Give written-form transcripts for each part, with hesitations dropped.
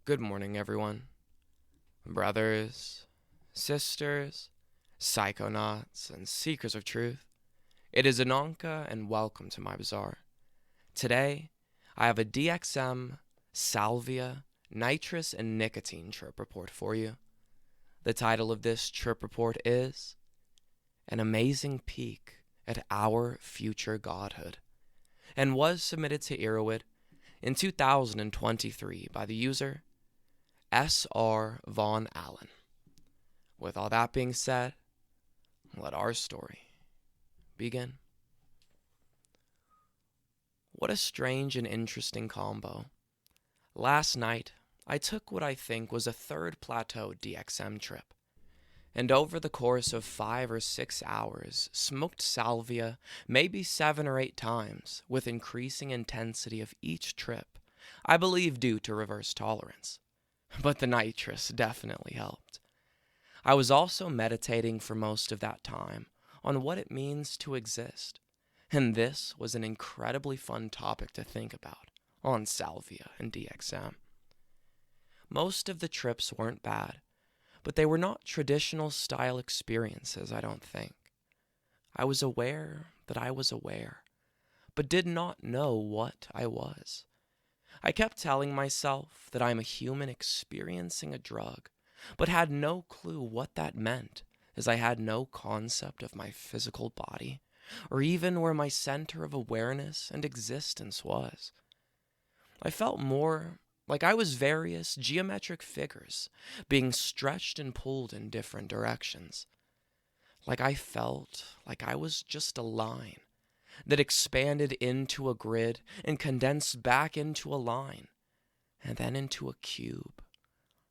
Good morning, everyone. Brothers, sisters, psychonauts, and seekers of truth. It is Ananka, and welcome to my bazaar. Today, I have a DXM, Salvia, Nitrous, and Nicotine trip report for you. The title of this trip report is An Amazing Peek at Our Future Godhood, and was submitted to Erowid in 2023 by the user S.R. Von Allen. With all that being said, let our story begin. What a strange and interesting combo. Last night, I took what I think was a third plateau DXM trip, and over the course of 5 or 6 hours, smoked salvia maybe 7 or 8 times, with increasing intensity of each trip, I believe due to reverse tolerance. But the nitrous definitely helped. I was also meditating for most of that time on what it means to exist, and this was an incredibly fun topic to think about on Salvia and DXM. Most of the trips weren't bad, but they were not traditional style experiences, I don't think. I was aware that I was aware, but did not know what I was. I kept telling myself that I'm a human experiencing a drug, but had no clue what that meant, as I had no concept of my physical body, or even where my center of awareness and existence was. I felt more like I was various geometric figures being stretched and pulled in different directions. Like I felt like I was just a line that expanded into a grid and condensed back into a line, and then into a cube,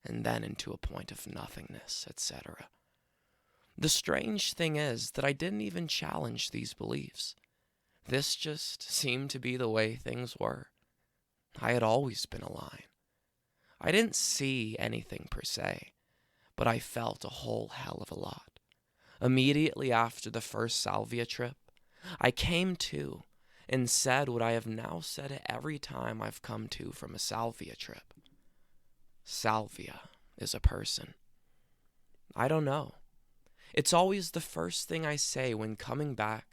and then into a point of nothingness, etc. The strange thing is that I didn't even challenge these beliefs. This just seemed to be the way things were. I had always been a line. I didn't see anything per se, but I felt a whole hell of a lot. Immediately after the first salvia trip, I came to and said what I have now said every time I've come to from a salvia trip. Salvia is a person. I don't know. It's always the first thing I say when coming back,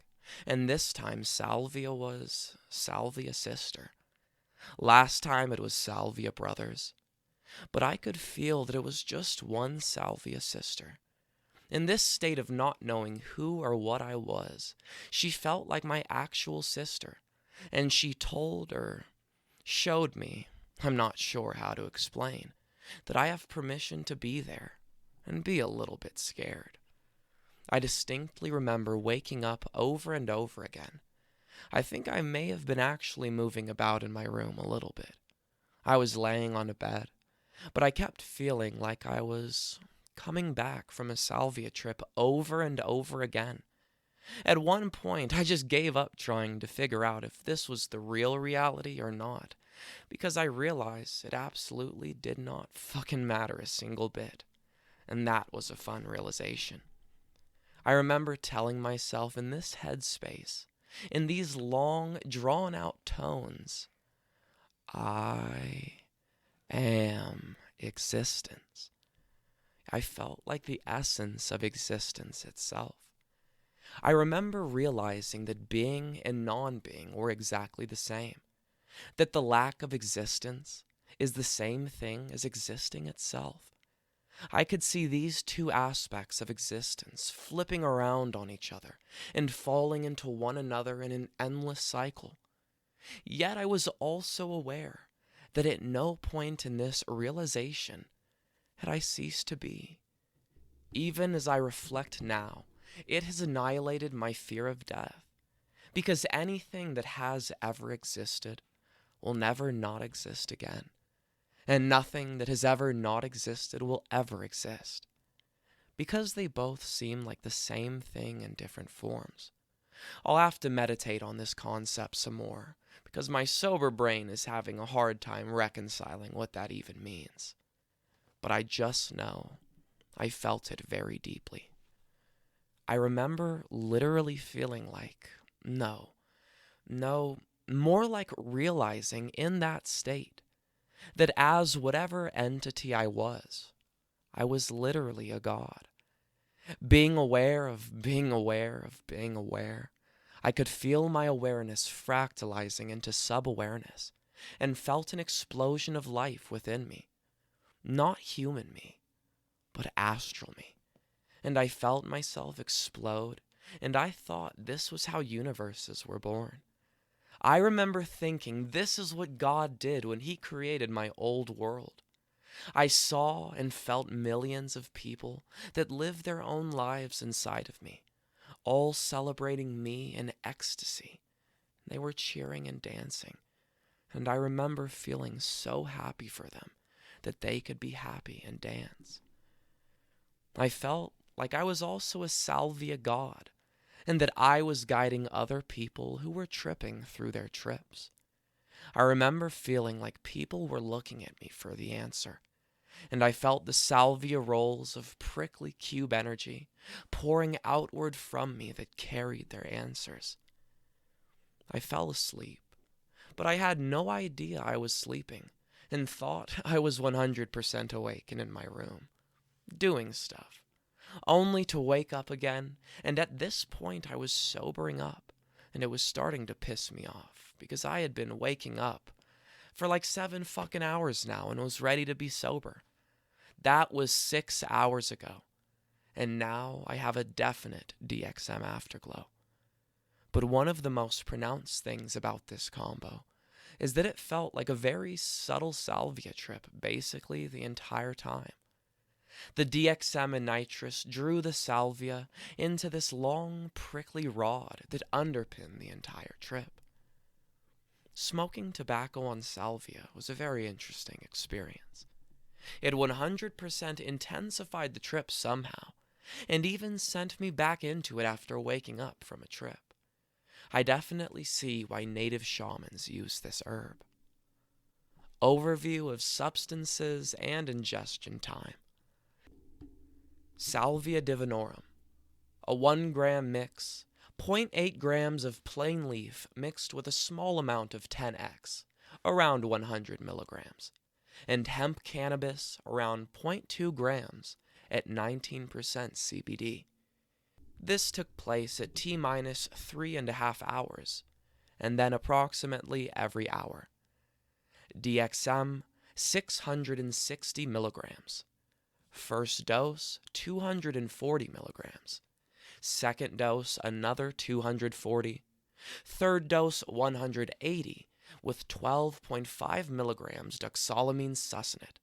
and this time salvia was salvia sister. Last time it was salvia brothers, but I could feel that it was just one salvia sister. In this state of not knowing who or what I was, she felt like my actual sister, and she told or showed me, I'm not sure how to explain, that I have permission to be there and be a little bit scared. I distinctly remember waking up over and over again. I think I may have been actually moving about in my room a little bit. I was laying on a bed, but I kept feeling like I was coming back from a salvia trip over and over again. At one point, I just gave up trying to figure out if this was the real reality or not, because I realized it absolutely did not fucking matter a single bit, and that was a fun realization. I remember telling myself in this headspace, in these long, drawn-out tones, I am existence. I felt like the essence of existence itself. I remember realizing that being and non-being were exactly the same, that the lack of existence is the same thing as existing itself. I could see these two aspects of existence flipping around on each other and falling into one another in an endless cycle. Yet I was also aware that at no point in this realization had I ceased to be. Even as I reflect now, it has annihilated my fear of death, because anything that has ever existed will never not exist again, and nothing that has ever not existed will ever exist, because they both seem like the same thing in different forms. I'll have to meditate on this concept some more, because my sober brain is having a hard time reconciling what that even means. But I just know I felt it very deeply. I remember literally feeling like, no, more like realizing in that state that as whatever entity I was literally a god. Being aware of being aware of being aware, I could feel my awareness fractalizing into sub-awareness and felt an explosion of life within me. Not human me, but astral me. And I felt myself explode, and I thought this was how universes were born. I remember thinking this is what God did when he created my old world. I saw and felt millions of people that lived their own lives inside of me, all celebrating me in ecstasy. They were cheering and dancing, and I remember feeling so happy for them that they could be happy and dance. I felt like I was also a Salvia god, and that I was guiding other people who were tripping through their trips. I remember feeling like people were looking at me for the answer, and I felt the salvia rolls of prickly cube energy pouring outward from me that carried their answers. I fell asleep, but I had no idea I was sleeping and thought I was 100% awake and in my room, doing stuff, only to wake up again, and at this point I was sobering up, and it was starting to piss me off because I had been waking up for like 7 fucking hours now and was ready to be sober. That was 6 hours ago, and now I have a definite DXM afterglow. But one of the most pronounced things about this combo is that it felt like a very subtle salvia trip basically the entire time. The DXM and nitrous drew the salvia into this long, prickly rod that underpinned the entire trip. Smoking tobacco on salvia was a very interesting experience. It 100% intensified the trip somehow, and even sent me back into it after waking up from a trip. I definitely see why native shamans use this herb. Overview of substances and ingestion time. Salvia divinorum, a 1 gram mix, 0.8 grams of plain leaf mixed with a small amount of 10x, around 100 milligrams, and hemp cannabis around 0.2 grams at 19% CBD. This took place at T-minus 3.5 hours, and then approximately every hour. DXM, 660 milligrams. First dose, 240 milligrams. Second dose, another 240. Third dose, 180, with 12.5 milligrams doxylamine succinate,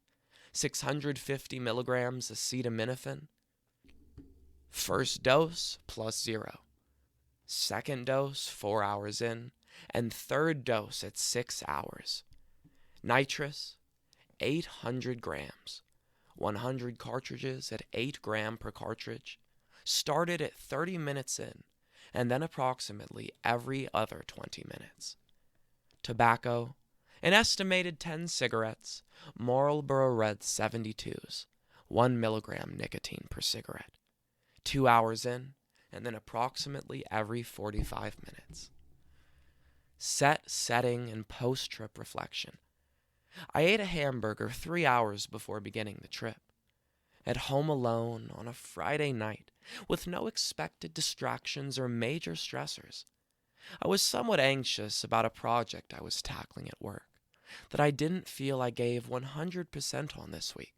650 milligrams acetaminophen. First dose, plus 0. Second dose, 4 hours in, and third dose at 6 hours. Nitrous, 800 grams. 100 cartridges at 8 gram per cartridge, started at 30 minutes in, and then approximately every other 20 minutes. Tobacco, an estimated 10 cigarettes, Marlboro Red 72s, 1 milligram nicotine per cigarette. 2 hours in, and then approximately every 45 minutes. Setting, and post-trip reflection. I ate a hamburger 3 hours before beginning the trip. At home alone on a Friday night, with no expected distractions or major stressors. I was somewhat anxious about a project I was tackling at work that I didn't feel I gave 100% on this week,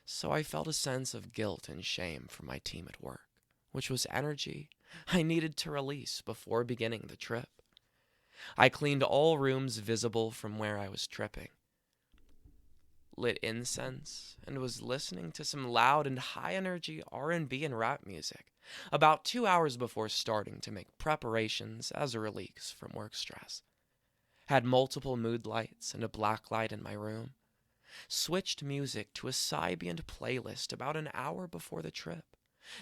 so I felt a sense of guilt and shame for my team at work, which was energy I needed to release before beginning the trip. I cleaned all rooms visible from where I was tripping, lit incense, and was listening to some loud and high-energy R&B and rap music about 2 hours before starting to make preparations as a release from work stress. Had multiple mood lights and a black light in my room. Switched music to a Sybient playlist about an hour before the trip.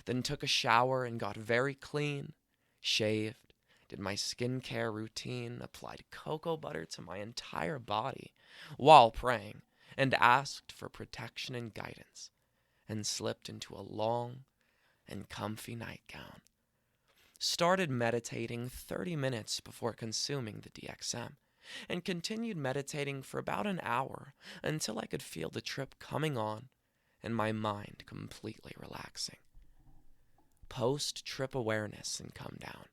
Then took a shower and got very clean, shaved, did my skincare routine, applied cocoa butter to my entire body while praying, and asked for protection and guidance, and slipped into a long and comfy nightgown. Started meditating 30 minutes before consuming the DXM, and continued meditating for about an hour until I could feel the trip coming on and my mind completely relaxing. Post-trip awareness and come down.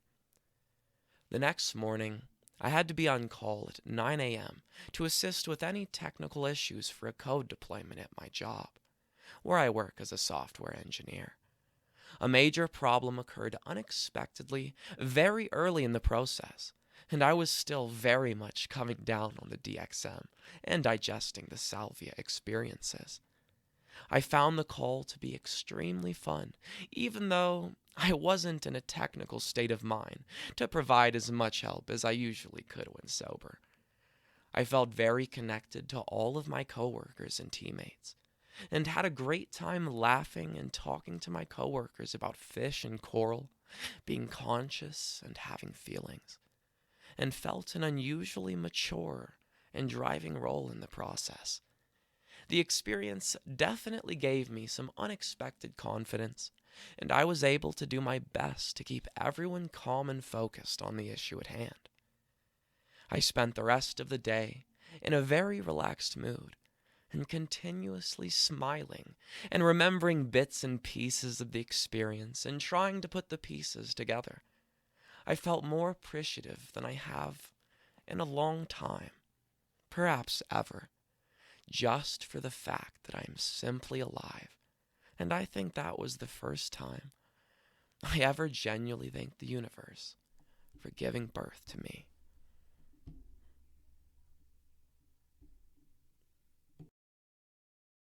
The next morning, I had to be on call at 9 a.m. to assist with any technical issues for a code deployment at my job, where I work as a software engineer. A major problem occurred unexpectedly very early in the process, and I was still very much coming down on the DXM and digesting the Salvia experiences. I found the call to be extremely fun, even though I wasn't in a technical state of mind to provide as much help as I usually could when sober. I felt very connected to all of my coworkers and teammates, and had a great time laughing and talking to my coworkers about fish and coral, being conscious and having feelings, and felt an unusually mature and driving role in the process. The experience definitely gave me some unexpected confidence, and I was able to do my best to keep everyone calm and focused on the issue at hand. I spent the rest of the day in a very relaxed mood, and continuously smiling and remembering bits and pieces of the experience and trying to put the pieces together. I felt more appreciative than I have in a long time, perhaps ever, just for the fact that I am simply alive, and I think that was the first time I ever genuinely thanked the universe for giving birth to me.